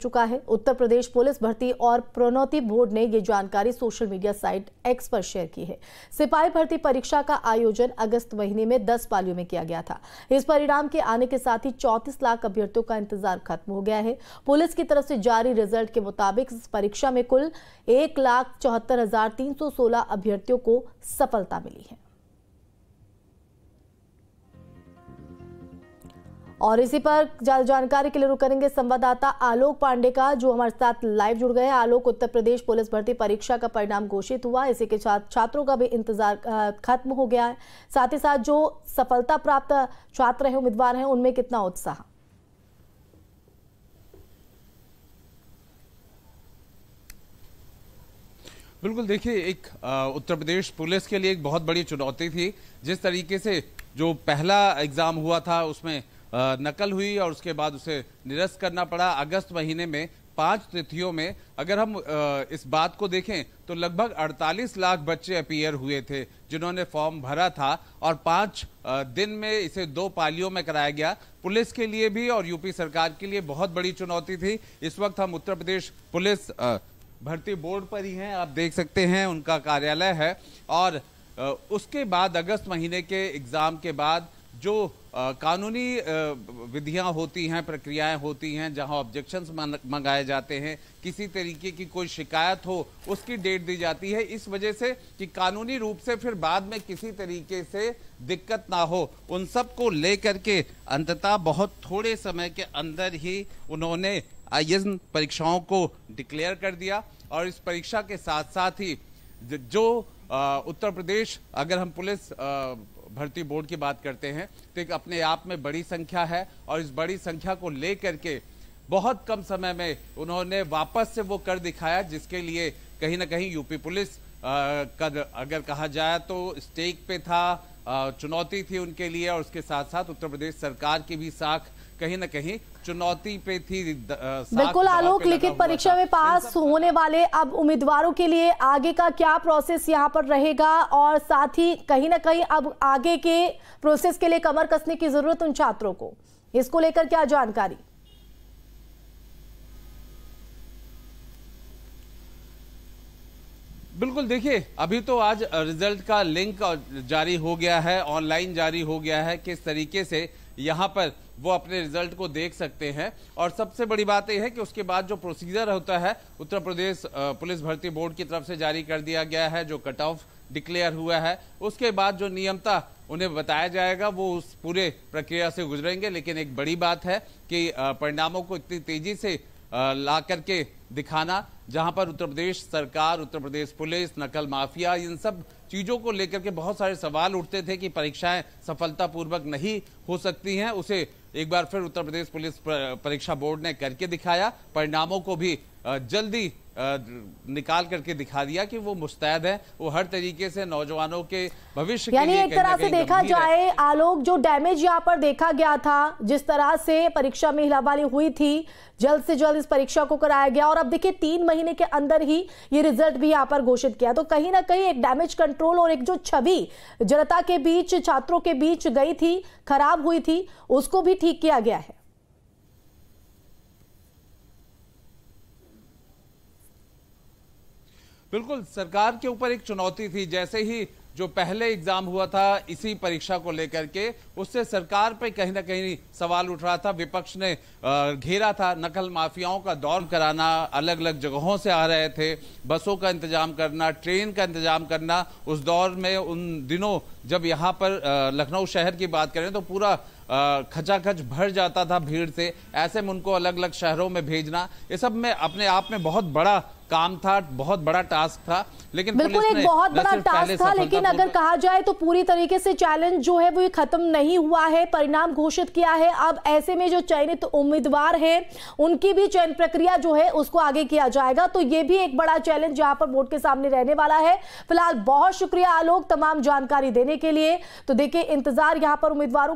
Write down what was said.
चुका है। उत्तर प्रदेश पुलिस भर्ती और प्रोन्नति बोर्ड ने ये जानकारी सोशल मीडिया साइट एक्स पर शेयर की है। सिपाही भर्ती परीक्षा का आयोजन अगस्त महीने में 10 पालियों में किया गया था। इस परिणाम के आने के साथ ही 34 लाख अभ्यर्थियों का इंतजार खत्म हो गया है। पुलिस की तरफ से जारी रिजल्ट के मुताबिक इस परीक्षा में कुल 1,74,316 अभ्यर्थियों को सफलता मिली है। और इसी पर जानकारी के लिए रुक करेंगे संवाददाता आलोक पांडे का, जो हमारे साथ लाइव जुड़ गए हैं। आलोक, उत्तर प्रदेश पुलिस भर्ती परीक्षा का परिणाम घोषित हुआ, इसी के साथ छात्रों का भी इंतजार खत्म हो गया है। साथ ही साथ जो सफलता प्राप्त छात्र हैं, उम्मीदवार हैं, उनमें कितना उत्साह? बिल्कुल, देखिए, एक उत्तर प्रदेश पुलिस के लिए एक बहुत बड़ी चुनौती थी। जिस तरीके से जो पहला एग्जाम हुआ था उसमें नकल हुई और उसके बाद उसे निरस्त करना पड़ा अगस्त महीने में 5 तिथियों में। अगर हम इस बात को देखें तो लगभग 48 लाख बच्चे अपीयर हुए थे जिन्होंने फॉर्म भरा था, और 5 दिन में इसे 2 पालियों में कराया गया। पुलिस के लिए भी और यूपी सरकार के लिए बहुत बड़ी चुनौती थी। इस वक्त हम उत्तर प्रदेश पुलिस भर्ती बोर्ड पर ही हैं, आप देख सकते हैं उनका कार्यालय है। और उसके बाद अगस्त महीने के एग्जाम के बाद जो कानूनी विधियां होती हैं, प्रक्रियाएं होती हैं, जहां ऑब्जेक्शंस मंगाए जाते हैं, किसी तरीके की कोई शिकायत हो उसकी डेट दी जाती है, इस वजह से कि कानूनी रूप से फिर बाद में किसी तरीके से दिक्कत ना हो, उन सब को लेकर के अंततः बहुत थोड़े समय के अंदर ही उन्होंने इन परीक्षाओं को डिक्लेयर कर दिया। और इस परीक्षा के साथ साथ ही जो उत्तर प्रदेश, अगर हम पुलिस भर्ती बोर्ड की बात करते हैं तो एक अपने आप में बड़ी संख्या है, और इस बड़ी संख्या को लेकर के बहुत कम समय में उन्होंने वापस से वो कर दिखाया, जिसके लिए कहीं ना कहीं यूपी पुलिस का अगर कहा जाए तो स्टेक पे था, चुनौती थी उनके लिए। और उसके साथ साथ उत्तर प्रदेश सरकार की भी साख कहीं ना कहीं चुनौती पे थी। बिल्कुल आलोक, लिखित परीक्षा में पास होने वाले अब उम्मीदवारों के लिए आगे का क्या प्रोसेस यहाँ पर रहेगा, और साथ ही कहीं ना कहीं अब आगे के प्रोसेस के लिए कमर कसने की जरूरत उन छात्रों को, इसको लेकर क्या जानकारी? बिल्कुल, देखिए, अभी तो आज रिजल्ट का लिंक जारी हो गया है, ऑनलाइन जारी हो गया है। किस तरीके से यहाँ पर वो अपने रिजल्ट को देख सकते हैं। और सबसे बड़ी बात यह है कि उसके बाद जो प्रोसीजर होता है उत्तर प्रदेश पुलिस भर्ती बोर्ड की तरफ से जारी कर दिया गया है, जो कट ऑफ डिक्लेयर हुआ है, उसके बाद जो नियमता उन्हें बताया जाएगा वो उस पूरे प्रक्रिया से गुजरेंगे। लेकिन एक बड़ी बात है कि परिणामों को इतनी तेजी से ला करके दिखाना, जहां पर उत्तर प्रदेश सरकार, उत्तर प्रदेश पुलिस, नकल माफिया, इन सब चीजों को लेकर के बहुत सारे सवाल उठते थे कि परीक्षाएं सफलतापूर्वक नहीं हो सकती हैं, उसे एक बार फिर उत्तर प्रदेश पुलिस परीक्षा बोर्ड ने करके दिखाया। परिणामों को भी जल्दी निकाल करके दिखा दिया कि वो मुस्तैद है, वो हर तरीके से नौजवानों के भविष्य के लिए, यानी एक तरह से देखा जाए आलोक, जो डैमेज यहाँ पर देखा गया था, जिस तरह से परीक्षा में हिलावाली हुई थी, जल्द से जल्द इस परीक्षा को कराया गया। और अब देखिए 3 महीने के अंदर ही ये रिजल्ट भी यहाँ पर घोषित किया, तो कहीं ना कहीं एक डैमेज कंट्रोल और एक जो छवि जनता के बीच, छात्रों के बीच गई थी, खराब हुई थी, उसको भी ठीक किया गया है। बिल्कुल, सरकार के ऊपर एक चुनौती थी। जैसे ही जो पहले एग्जाम हुआ था इसी परीक्षा को लेकर के, उससे सरकार पे कहीं ना कहीं सवाल उठ रहा था। विपक्ष ने घेरा था, नकल माफियाओं का दौर कराना, अलग अलग जगहों से आ रहे थे, बसों का इंतजाम करना, ट्रेन का इंतजाम करना। उस दौर में उन दिनों जब यहाँ पर लखनऊ शहर की बात करें तो पूरा खचाखच भर जाता था भीड़ से। ऐसे में उनको अलग अलग शहरों में भेजना, ये सब में अपने आप में बहुत बड़ा काम था, बहुत बड़ा टास्क था। लेकिन बिल्कुल एक बहुत बड़ा टास्क था, लेकिन अगर कहा जाए तो पूरी तरीके से चैलेंज जो है वो खत्म नहीं हुआ है, परिणाम घोषित किया है। अब ऐसे में जो चयनित उम्मीदवार हैं उनकी भी चयन प्रक्रिया जो है उसको आगे किया जाएगा, तो ये भी एक बड़ा चैलेंज यहाँ पर बोर्ड के सामने रहने वाला है। फिलहाल बहुत शुक्रिया आलोक तमाम जानकारी देने के लिए। तो देखिए, इंतजार यहाँ पर उम्मीदवारों